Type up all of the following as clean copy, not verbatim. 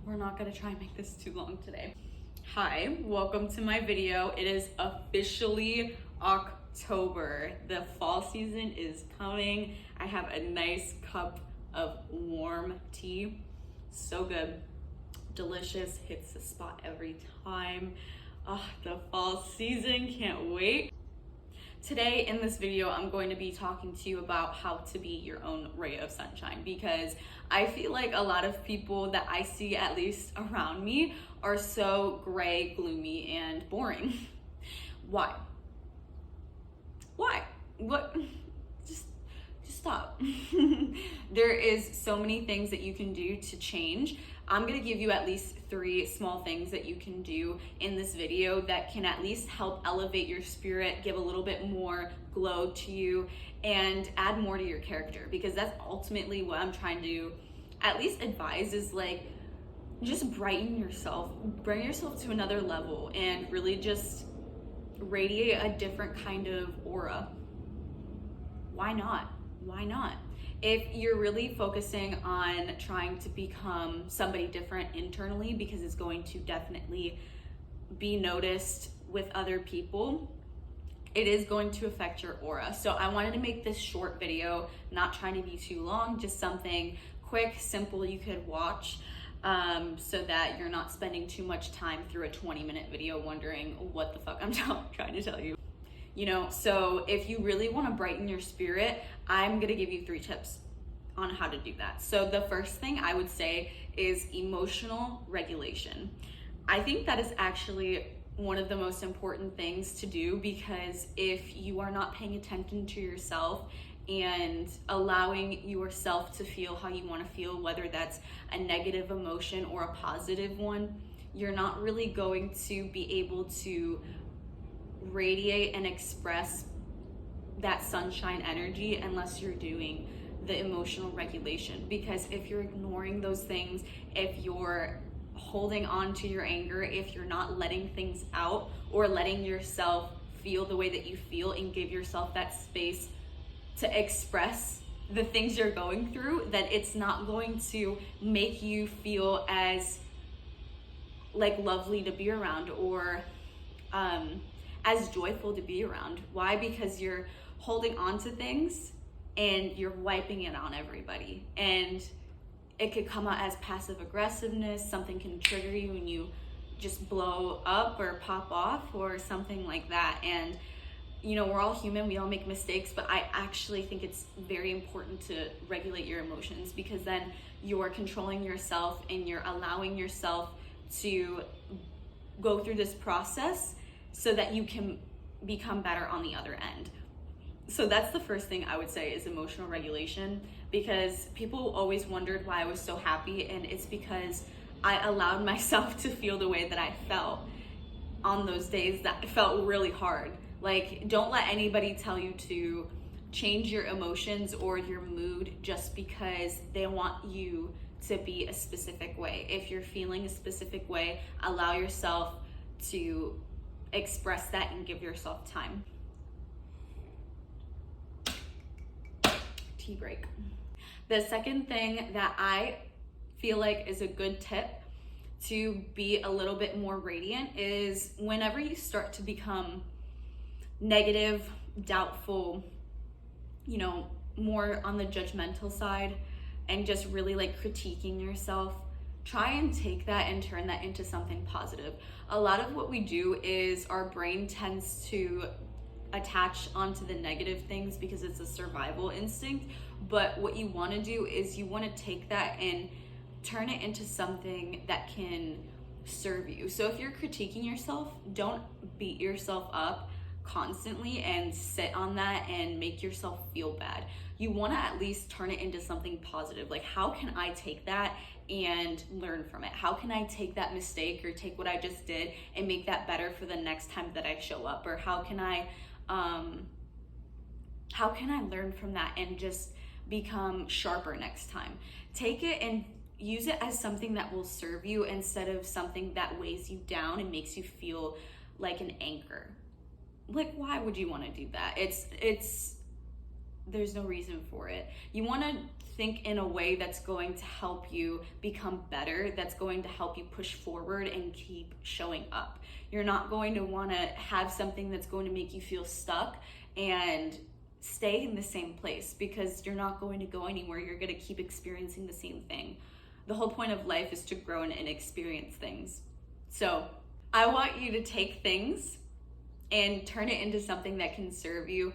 we're not gonna try and make this too long today. Hi, welcome to my video. It is officially October. The fall season is coming. I have a nice cup of warm tea. So good, delicious, hits the spot every time. The fall season, can't wait. Today in this video, I'm going to be talking to you about how to be your own ray of sunshine, because I feel like a lot of people that I see, at least around me, are so gray, gloomy, and boring. Why? What? Just stop. There is so many things that you can do to change. I'm gonna give you at least 3 small things that you can do in this video that can at least help elevate your spirit, give a little bit more glow to you, and add more to your character, because that's ultimately what I'm trying to at least advise, is like, just brighten yourself, bring yourself to another level, and really just radiate a different kind of aura. Why not? If you're really focusing on trying to become somebody different internally, because it's going to definitely be noticed with other people, it is going to affect your aura. So I wanted to make this short video, not trying to be too long, just something quick, simple you could watch, so that you're not spending too much time through a 20-minute video wondering what the fuck I'm trying to tell you. So if you really want to brighten your spirit, I'm gonna give you 3 tips on how to do that. So the first thing I would say is emotional regulation. I think that is actually one of the most important things to do, because if you are not paying attention to yourself and allowing yourself to feel how you want to feel, whether that's a negative emotion or a positive one, you're not really going to be able to radiate and express that sunshine energy unless you're doing the emotional regulation. Because if you're ignoring those things, if you're holding on to your anger, if you're not letting things out or letting yourself feel the way that you feel and give yourself that space to express the things you're going through, then it's not going to make you feel as like lovely to be around, or as joyful to be around. Why? Because you're holding on to things and you're wiping it on everybody, and it could come out as passive aggressiveness. Something can trigger you and you just blow up or pop off or something like that. And we're all human, we all make mistakes, but I actually think it's very important to regulate your emotions, because then you're controlling yourself and you're allowing yourself to go through this process so that you can become better on the other end. So that's the first thing I would say, is emotional regulation, because people always wondered why I was so happy, and it's because I allowed myself to feel the way that I felt on those days that felt really hard. Like, don't let anybody tell you to change your emotions or your mood just because they want you to be a specific way. If you're feeling a specific way, allow yourself to express that and give yourself time. Tea break. The second thing that I feel like is a good tip to be a little bit more radiant is whenever you start to become negative, doubtful, more on the judgmental side, and just really like critiquing yourself, try and take that and turn that into something positive. A lot of what we do is our brain tends to attach onto the negative things because it's a survival instinct. But what you want to do is you want to take that and turn it into something that can serve you. So if you're critiquing yourself, don't beat yourself up constantly and sit on that and make yourself feel bad. You want to at least turn it into something positive. Like, how can I take that and learn from it? How can I take that mistake or take what I just did and make that better for the next time that I show up? Or how can I learn from that and just become sharper next time? Take it and use it as something that will serve you, instead of something that weighs you down and makes you feel like an anchor. Like, why would you want to do that? It's there's no reason for it. You want to think in a way that's going to help you become better, that's going to help you push forward and keep showing up. You're not going to want to have something that's going to make you feel stuck and stay in the same place, because you're not going to go anywhere. You're going to keep experiencing the same thing. The whole point of life is to grow and experience things. So I want you to take things and turn it into something that can serve you,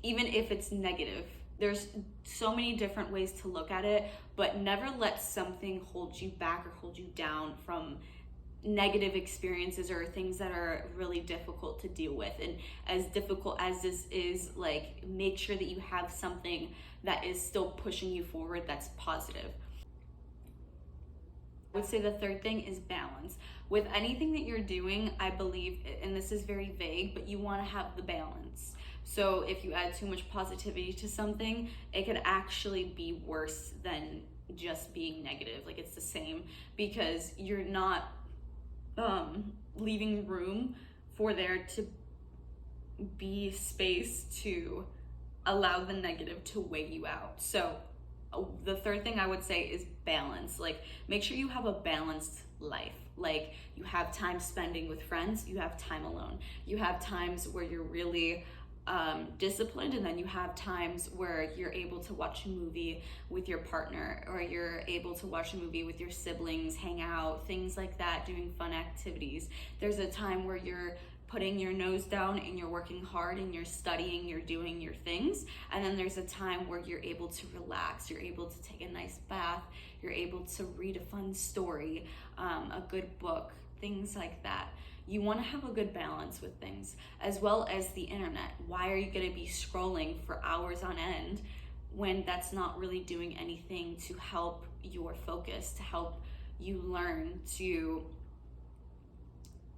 even if it's negative. There's so many different ways to look at it, but never let something hold you back or hold you down from negative experiences or things that are really difficult to deal with. And as difficult as this is, like, make sure that you have something that is still pushing you forward that's positive. I would say the third thing is balance. With anything that you're doing, I believe, and this is very vague, but you want to have the balance. So if you add too much positivity to something, it could actually be worse than just being negative. Like, it's the same, because you're not leaving room for there to be space to allow the negative to weigh you out. So the third thing I would say is balance. Like, make sure you have a balanced life. Like, you have time spending with friends, you have time alone. You have times where you're really disciplined, and then you have times where you're able to watch a movie with your partner, or you're able to watch a movie with your siblings, hang out, things like that, doing fun activities. There's a time where you're putting your nose down and you're working hard and you're studying, you're doing your things. And then there's a time where you're able to relax, you're able to take a nice bath, you're able to read a fun story, a good book, things like that. You want to have a good balance with things, as well as the internet. Why are you going to be scrolling for hours on end when that's not really doing anything to help your focus, to help you learn to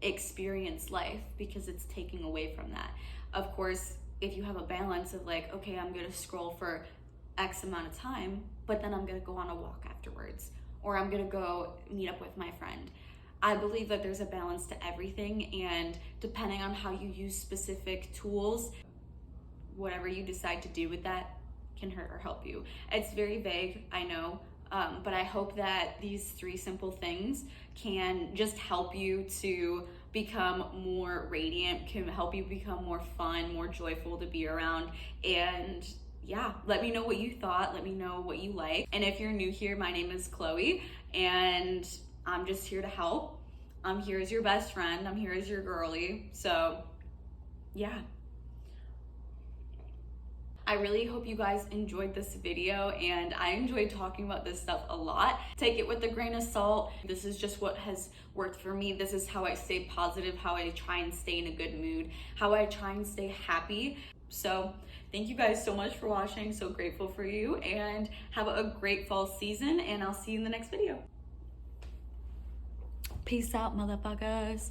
experience life, because it's taking away from that. Of course, if you have a balance of like, okay, I'm going to scroll for X amount of time, but then I'm going to go on a walk afterwards, or I'm going to go meet up with my friend. I believe that there's a balance to everything, and depending on how you use specific tools, whatever you decide to do with that can hurt or help you. It's very vague, I know, but I hope that these 3 simple things can just help you to become more radiant, can help you become more fun, more joyful to be around. And yeah, let me know what you thought, let me know what you like. And if you're new here, my name is Chloe, and I'm just here to help. I'm here as your best friend. I'm here as your girly. So yeah. I really hope you guys enjoyed this video, and I enjoyed talking about this stuff a lot. Take it with a grain of salt. This is just what has worked for me. This is how I stay positive, how I try and stay in a good mood, how I try and stay happy. So thank you guys so much for watching. So grateful for you, and have a great fall season, and I'll see you in the next video. Peace out, motherfuckers.